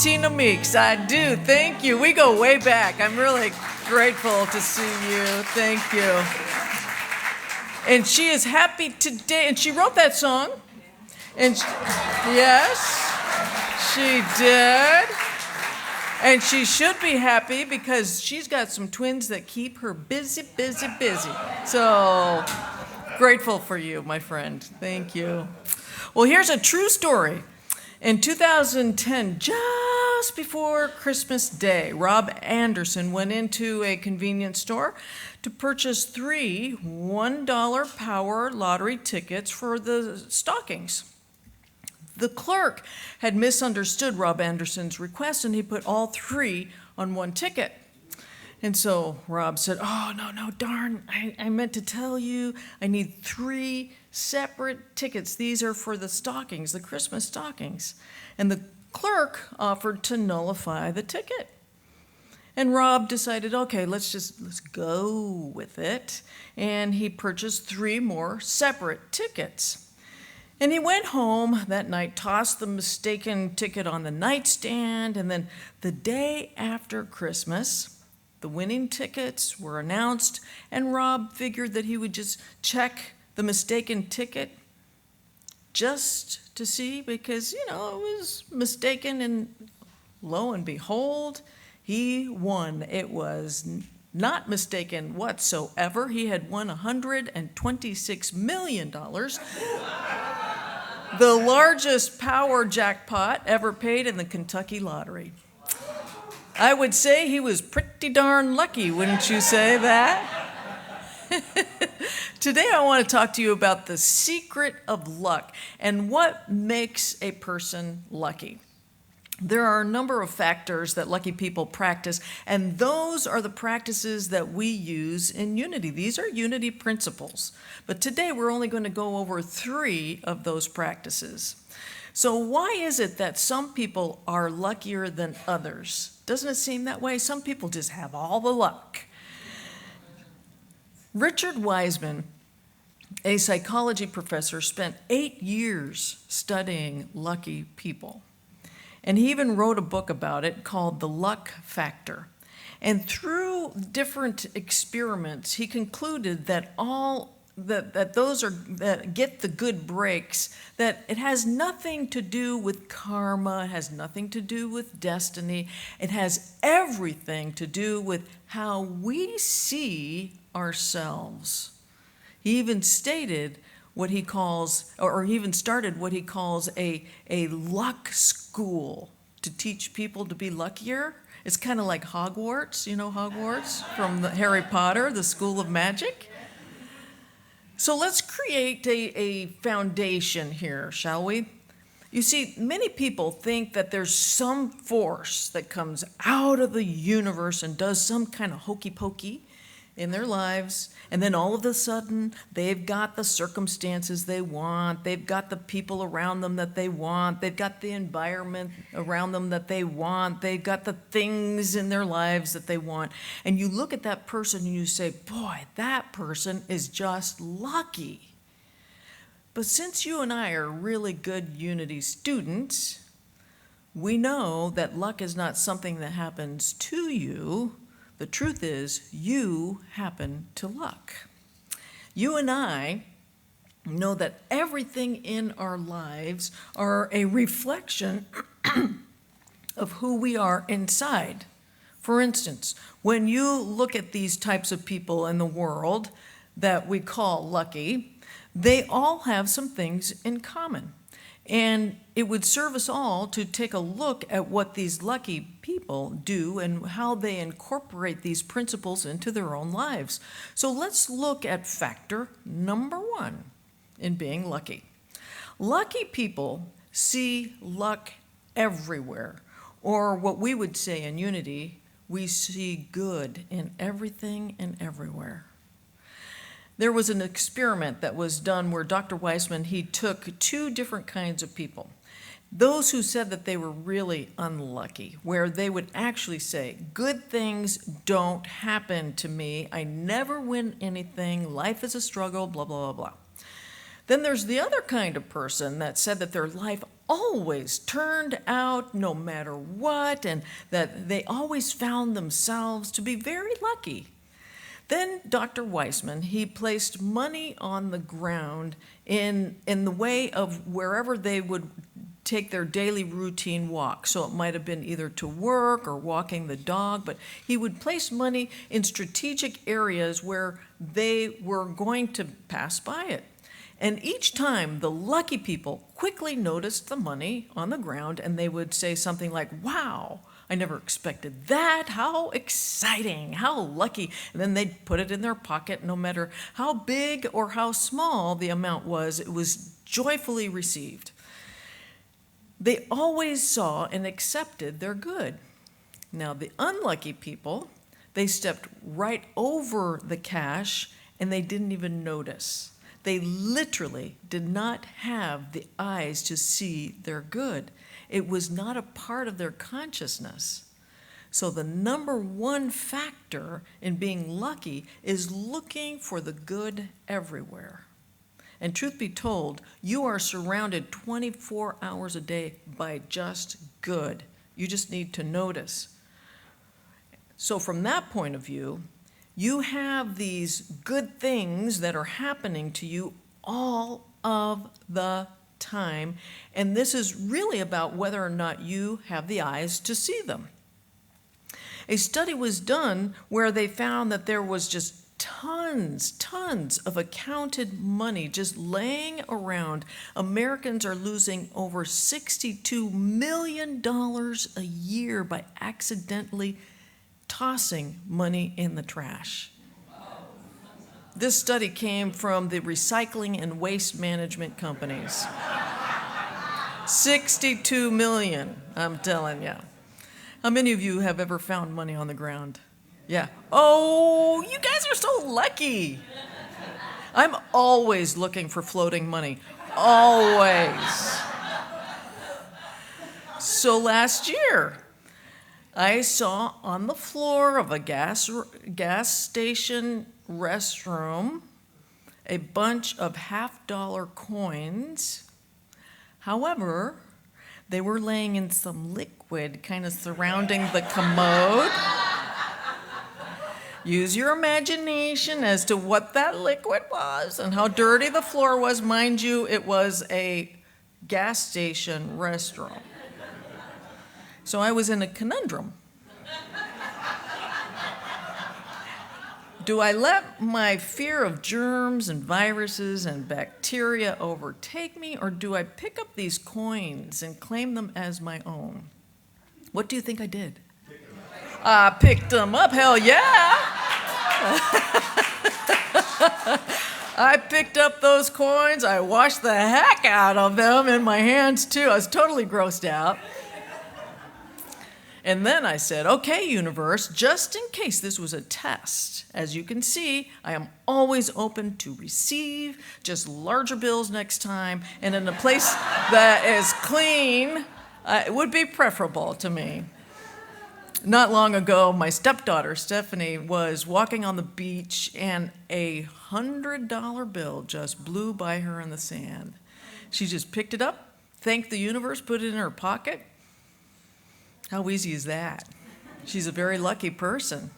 Tina Meeks. I do. Thank you. We go way back. I'm really grateful to see you. Thank you. And she is happy today. And she wrote that song. And yes, she did. And she should be happy because she's got some twins that keep her busy, busy, busy. So grateful for you, my friend. Thank you. Well, here's a true story. In 2010, just before Christmas Day, Rob Anderson went into a convenience store to purchase 3 $1 Power lottery tickets for the stockings. The clerk had misunderstood Rob Anderson's request, and he put all 3 on one ticket. And so Rob said, "Oh, no, darn, I meant to tell you, I need 3 separate tickets. These are for the stockings, the Christmas stockings." And the clerk offered to nullify the ticket. And Rob decided, okay, let's go with it. And he purchased 3 more separate tickets. And he went home that night, tossed the mistaken ticket on the nightstand, and then the day after Christmas, the winning tickets were announced, and Rob figured that he would just check the mistaken ticket just to see, because, it was mistaken, and lo and behold, he won. It was not mistaken whatsoever. He had won $126 million, the largest power jackpot ever paid in the Kentucky lottery. I would say he was pretty darn lucky, wouldn't you say that? Today I want to talk to you about the secret of luck and what makes a person lucky. There are a number of factors that lucky people practice, and those are the practices that we use in Unity. These are Unity principles. But today we're only going to go over 3 of those practices. So why is it that some people are luckier than others? Doesn't it seem that way? Some people just have all the luck. Richard Wiseman, a psychology professor, spent 8 years studying lucky people. And he even wrote a book about it called The Luck Factor. And through different experiments, he concluded that those that get the good breaks, that it has nothing to do with karma, it has nothing to do with destiny, it has everything to do with how we see ourselves. He even stated what he calls, or he even started what he calls a luck school to teach people to be luckier. It's kind of like Hogwarts, Hogwarts from Harry Potter, the School of Magic. So let's create a foundation here, shall we? You see, many people think that there's some force that comes out of the universe and does some kind of hokey pokey in their lives, and then all of a sudden they've got the circumstances they want, they've got the people around them that they want, they've got the environment around them that they want, they've got the things in their lives that they want. And you look at that person and you say, boy, that person is just lucky. But since you and I are really good Unity students, we know that luck is not something that happens to you. The truth is, you happen to luck. You and I know that everything in our lives are a reflection of who we are inside. For instance, when you look at these types of people in the world that we call lucky, they all have some things in common. And it would serve us all to take a look at what these lucky people do and how they incorporate these principles into their own lives. So let's look at factor number 1 in being lucky. Lucky people see luck everywhere, or what we would say in Unity, we see good in everything and everywhere. There was an experiment that was done where Dr. Wiseman, he took 2 different kinds of people. Those who said that they were really unlucky, where they would actually say, good things don't happen to me, I never win anything, life is a struggle, blah, blah, blah, blah. Then there's the other kind of person that said that their life always turned out no matter what, and that they always found themselves to be very lucky. Then Dr. Weissman, he placed money on the ground in the way of wherever they would take their daily routine walk. So it might have been either to work or walking the dog, but he would place money in strategic areas where they were going to pass by it. And each time the lucky people quickly noticed the money on the ground, and they would say something like, "Wow, I never expected that. How exciting, how lucky." And then they'd put it in their pocket. No matter how big or how small the amount was, it was joyfully received. They always saw and accepted their good. Now, the unlucky people, they stepped right over the cash and they didn't even notice. They literally did not have the eyes to see their good. It was not a part of their consciousness. So the number one factor in being lucky is looking for the good everywhere. And truth be told, you are surrounded 24 hours a day by just good. You just need to notice. So from that point of view, you have these good things that are happening to you all of the time. And this is really about whether or not you have the eyes to see them. A study was done where they found that there was just tons of accounted money just laying around. Americans are losing over $62 million a year by accidentally tossing money in the trash. This study came from the recycling and waste management companies. 62 million, I'm telling you. How many of you have ever found money on the ground? Yeah. Oh, you guys are so lucky. I'm always looking for floating money. Always. So last year, I saw on the floor of a gas station restroom a bunch of half-dollar coins. However, they were laying in some liquid kind of surrounding the commode. Use your imagination as to what that liquid was and how dirty the floor was. Mind you, it was a gas station restroom. So I was in a conundrum. Do I let my fear of germs and viruses and bacteria overtake me, or do I pick up these coins and claim them as my own? What do you think I did? I picked them up, hell yeah! I picked up those coins, I washed the heck out of them in my hands too. I was totally grossed out. And then I said, okay, universe, just in case this was a test, as you can see, I am always open to receive just larger bills next time, and in a place that is clean, it would be preferable to me. Not long ago, my stepdaughter, Stephanie, was walking on the beach, and a $100 bill just blew by her in the sand. She just picked it up, thanked the universe, put it in her pocket. How easy is that? She's a very lucky person.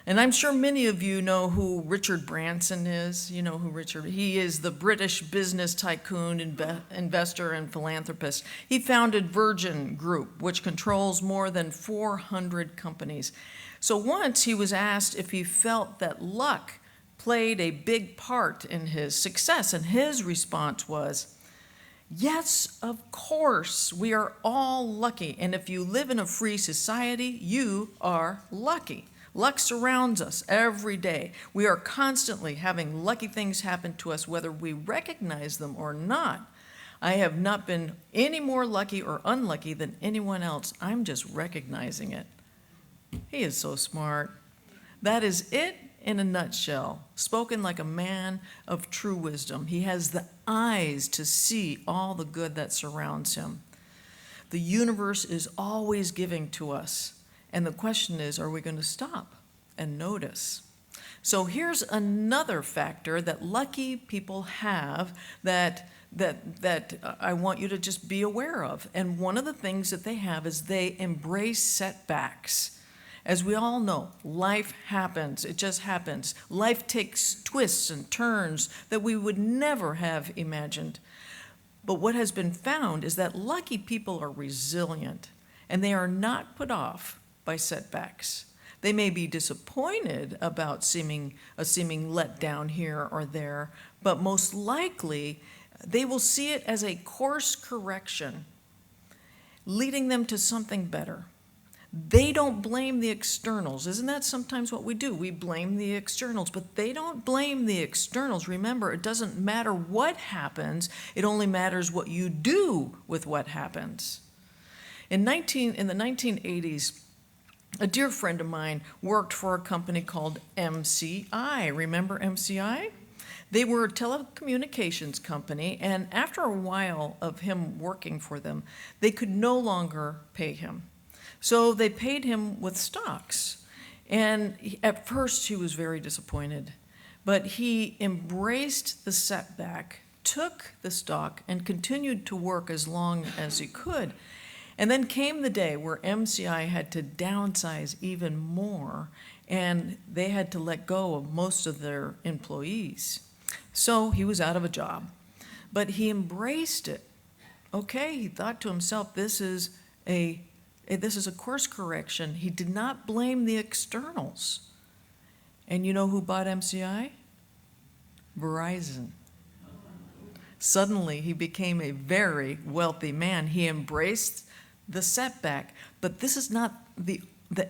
And I'm sure many of you know who Richard Branson is. You know who he is the British business tycoon, investor, and philanthropist. He founded Virgin Group, which controls more than 400 companies. So once he was asked if he felt that luck played a big part in his success, and his response was, yes, of course, we are all lucky. And if you live in a free society, you are lucky. Luck surrounds us every day. We are constantly having lucky things happen to us, whether we recognize them or not. I have not been any more lucky or unlucky than anyone else. I'm just recognizing it. He is so smart. That is it in a nutshell, spoken like a man of true wisdom. He has the eyes to see all the good that surrounds him. The universe is always giving to us. And the question is, are we going to stop and notice? So here's another factor that lucky people have that I want you to just be aware of. And one of the things that they have is they embrace setbacks. As we all know, life happens. It just happens. Life takes twists and turns that we would never have imagined. But what has been found is that lucky people are resilient, and they are not put off by setbacks. They may be disappointed about a seeming letdown here or there, but most likely they will see it as a course correction, leading them to something better. They don't blame the externals. Isn't that sometimes what we do? We blame the externals, but they don't blame the externals. Remember, it doesn't matter what happens, it only matters what you do with what happens. In the 1980s, a dear friend of mine worked for a company called MCI. Remember MCI? They were a telecommunications company, and after a while of him working for them, they could no longer pay him. So they paid him with stocks. And at first he was very disappointed, but he embraced the setback, took the stock, and continued to work as long as he could. And then came the day where MCI had to downsize even more, and they had to let go of most of their employees. So he was out of a job, but he embraced it. Okay, he thought to himself, this is a course correction. He did not blame the externals. And you know who bought MCI? Verizon. Suddenly, he became a very wealthy man. He embraced the setback, but this is not the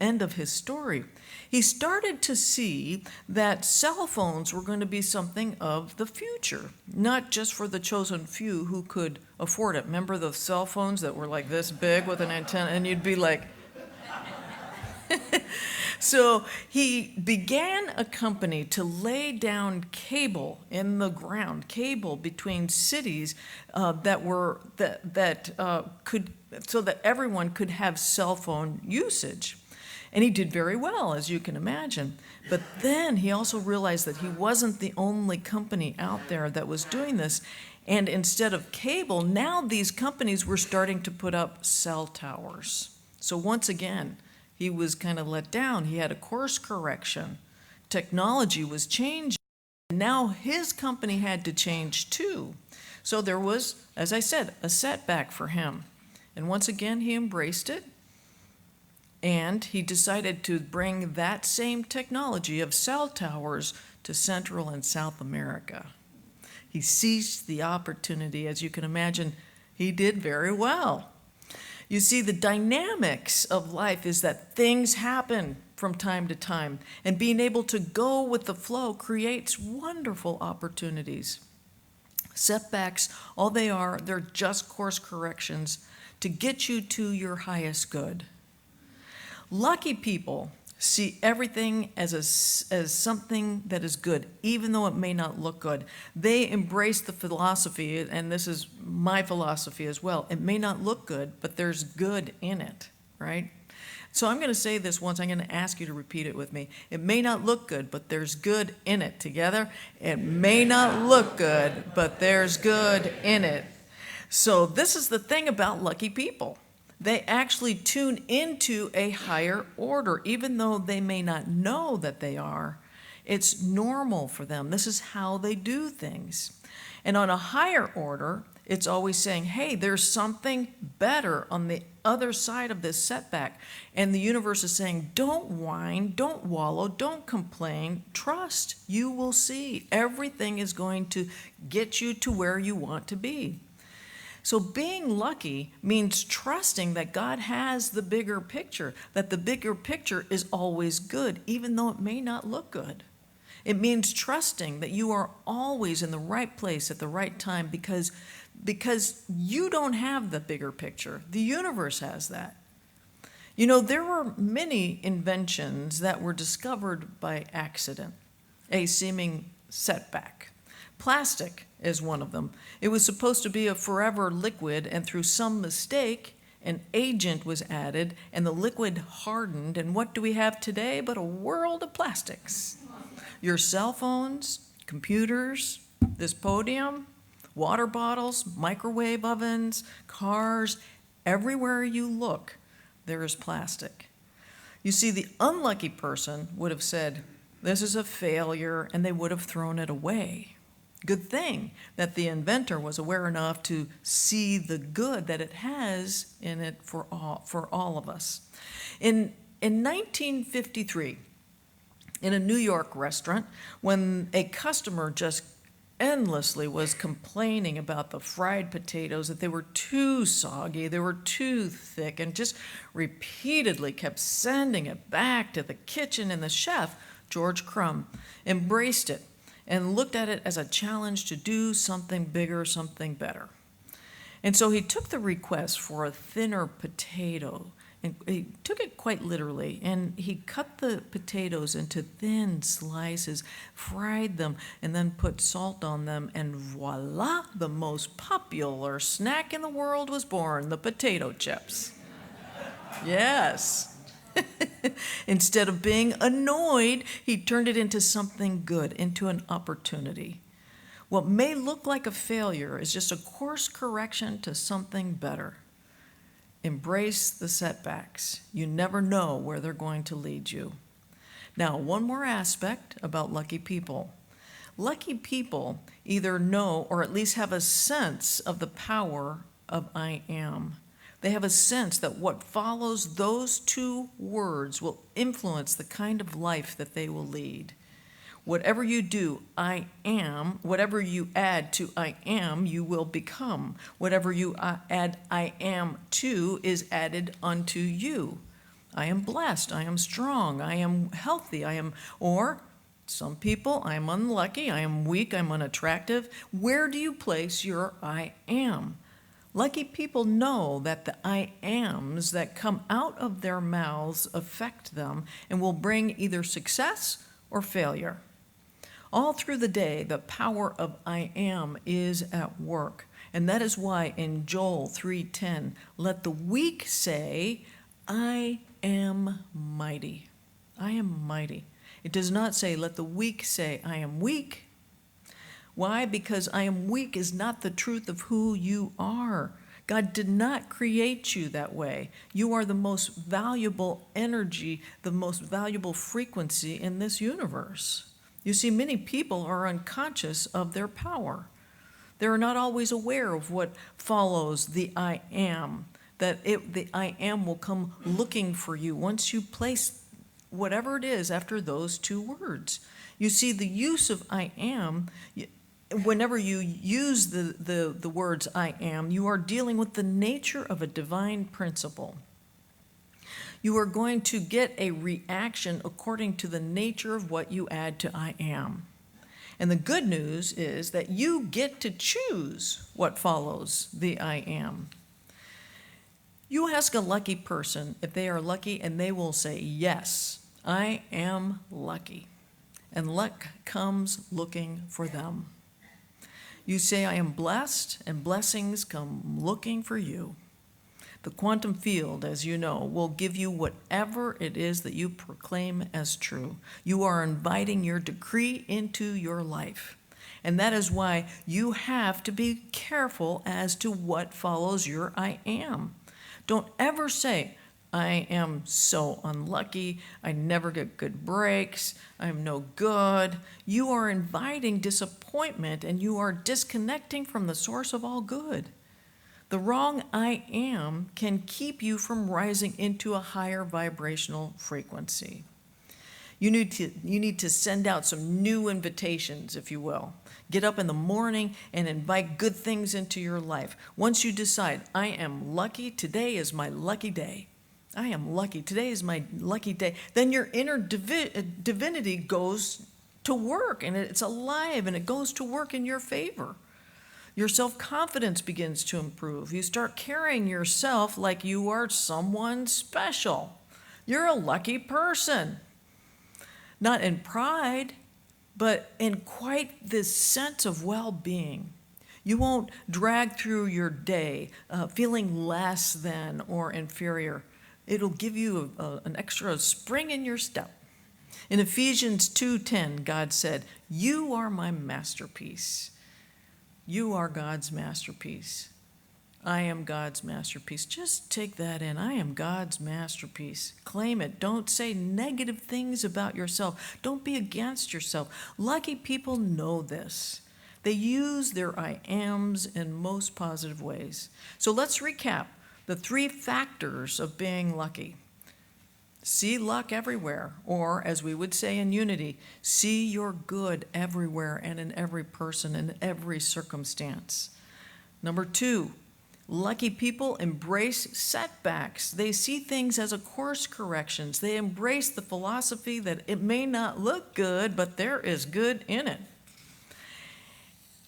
end of his story. He started to see that cell phones were going to be something of the future, not just for the chosen few who could afford it. Remember the cell phones that were like this big with an antenna, and you'd be like... So he began a company to lay down cable in the ground, cable between cities so that everyone could have cell phone usage. And he did very well, as you can imagine. But then he also realized that he wasn't the only company out there that was doing this. And instead of cable, now these companies were starting to put up cell towers. So once again, he was kind of let down. He had a course correction. Technology was changing. Now his company had to change too. So there was, as I said, a setback for him. And once again, he embraced it. And he decided to bring that same technology of cell towers to Central and South America. He seized the opportunity. As you can imagine, he did very well. You see, the dynamics of life is that things happen from time to time, and being able to go with the flow creates wonderful opportunities. Setbacks, all they are, they're just course corrections to get you to your highest good. Lucky people see everything as something that is good, even though it may not look good. They embrace the philosophy, and this is my philosophy as well. It may not look good, but there's good in it, right? So I'm going to say this once. I'm going to ask you to repeat it with me. It may not look good, but there's good in it. Together, it may not look good, but there's good in it. So this is the thing about lucky people. They actually tune into a higher order, even though they may not know that they are. It's normal for them. This is how they do things. And on a higher order, it's always saying, hey, there's something better on the other side of this setback. And the universe is saying, don't whine, don't wallow, don't complain. Trust, you will see. Everything is going to get you to where you want to be. So being lucky means trusting that God has the bigger picture, that the bigger picture is always good, even though it may not look good. It means trusting that you are always in the right place at the right time because you don't have the bigger picture. The universe has that. You know, there were many inventions that were discovered by accident, a seeming setback. Plastic is one of them. It was supposed to be a forever liquid, and through some mistake, an agent was added, and the liquid hardened, and what do we have today but a world of plastics? Your cell phones, computers, this podium, water bottles, microwave ovens, cars, everywhere you look, there is plastic. You see, the unlucky person would have said, "This is a failure," and they would have thrown it away. Good thing that the inventor was aware enough to see the good that it has in it for all of us. In 1953, in a New York restaurant, when a customer just endlessly was complaining about the fried potatoes, that they were too soggy, they were too thick, and just repeatedly kept sending it back to the kitchen, and the chef, George Crumb, embraced it and looked at it as a challenge to do something bigger, something better. And so he took the request for a thinner potato, and he took it quite literally, and he cut the potatoes into thin slices, fried them, and then put salt on them, and voila, the most popular snack in the world was born, the potato chips. Yes. Instead of being annoyed, he turned it into something good, into an opportunity. What may look like a failure is just a course correction to something better. Embrace the setbacks. You never know where they're going to lead you. Now, one more aspect about lucky people. Lucky people either know or at least have a sense of the power of I am. They have a sense that what follows those two words will influence the kind of life that they will lead. Whatever you do, I am. Whatever you add to I am, you will become. Whatever you add I am to is added unto you. I am blessed. I am strong. I am healthy. Or some people, I am unlucky. I am weak. I'm unattractive. Where do you place your I am? Lucky people know that the I ams that come out of their mouths affect them and will bring either success or failure. All through the day, the power of I am is at work. And that is why in Joel 3:10, let the weak say, I am mighty. I am mighty. It does not say, let the weak say, I am weak. Why? Because I am weak is not the truth of who you are. God did not create you that way. You are the most valuable energy, the most valuable frequency in this universe. You see, many people are unconscious of their power. They are not always aware of what follows the I am, that the I am will come looking for you once you place whatever it is after those two words. You see, the use of I am, whenever you use the words I am, you are dealing with the nature of a divine principle. You are going to get a reaction according to the nature of what you add to I am. And the good news is that you get to choose what follows the I am. You ask a lucky person if they are lucky, and they will say, yes, I am lucky. And luck comes looking for them. You say, I am blessed, and blessings come looking for you. The quantum field, as you know, will give you whatever it is that you proclaim as true. You are inviting your decree into your life. And that is why you have to be careful as to what follows your I am. Don't ever say, I am so unlucky, I never get good breaks, I'm no good. You are inviting disappointment, and you are disconnecting from the source of all good. The wrong I am can keep you from rising into a higher vibrational frequency. You need to send out some new invitations, if you will. Get up in the morning and invite good things into your life. Once you decide, I am lucky, today is my lucky day. I am lucky, today is my lucky day. Then your inner divinity goes to work, and it's alive, and it goes to work in your favor. Your self-confidence begins to improve. You start carrying yourself like you are someone special. You're a lucky person. Not in pride, but in quite this sense of well-being. You won't drag through your day feeling less than or inferior. It'll give you an extra spring in your step. In Ephesians 2:10, God said, "You are my masterpiece." You are God's masterpiece. I am God's masterpiece. Just take that in. I am God's masterpiece. Claim it. Don't say negative things about yourself. Don't be against yourself. Lucky people know this. They use their I ams in most positive ways. So let's recap the 3 factors of being lucky. See luck everywhere, or as we would say in Unity, see your good everywhere and in every person, in every circumstance. Number 2, lucky people embrace setbacks. They see things as a course corrections. They embrace the philosophy that it may not look good, but there is good in it.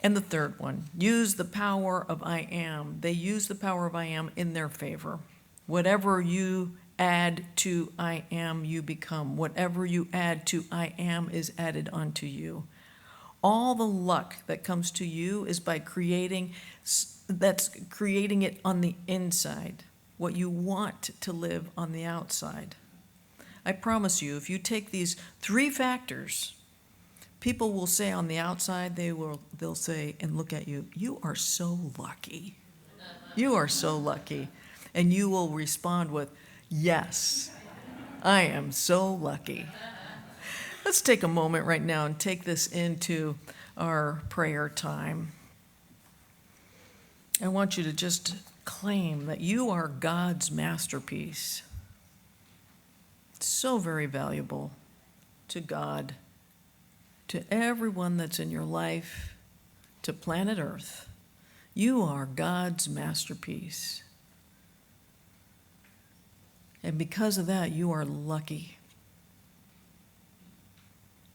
And the third one, use the power of I am. They use the power of I am in their favor. Whatever you add to I am, you become. Whatever you add to I am is added unto you. All the luck that comes to you is by creating it on the inside, what you want to live on the outside. I promise you, if you take these 3 factors, people will say on the outside, they'll say and look at you, "You are so lucky. You are so lucky." And you will respond with, "Yes, I am so lucky." Let's take a moment right now and take this into our prayer time. I want you to just claim that you are God's masterpiece. It's so very valuable to God, to everyone that's in your life, to planet Earth. You are God's masterpiece. And because of that, you are lucky.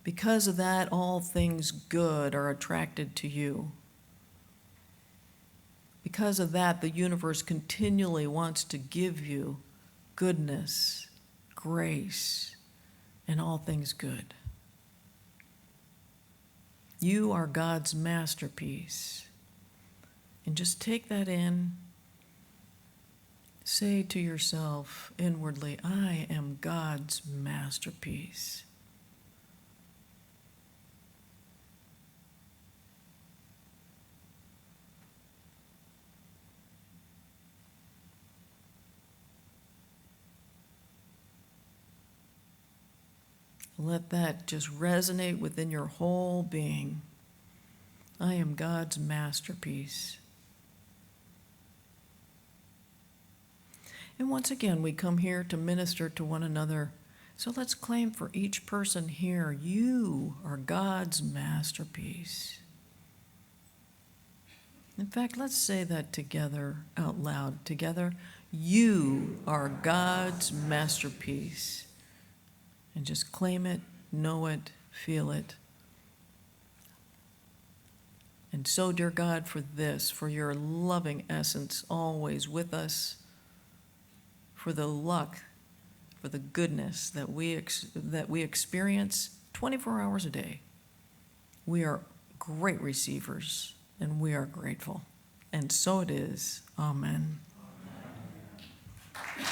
Because of that, all things good are attracted to you. Because of that, the universe continually wants to give you goodness, grace, and all things good. You are God's masterpiece. And just take that in. Say to yourself inwardly, I am God's masterpiece. Let that just resonate within your whole being. I am God's masterpiece. And once again, we come here to minister to one another. So let's claim for each person here, you are God's masterpiece. In fact, let's say that together, out loud, together. You are God's masterpiece. And just claim it, know it, feel it. And so, dear God, for this, for your loving essence always with us, for the luck, for the goodness that we experience 24 hours a day. We are great receivers, and we are grateful. And so it is. Amen. Amen.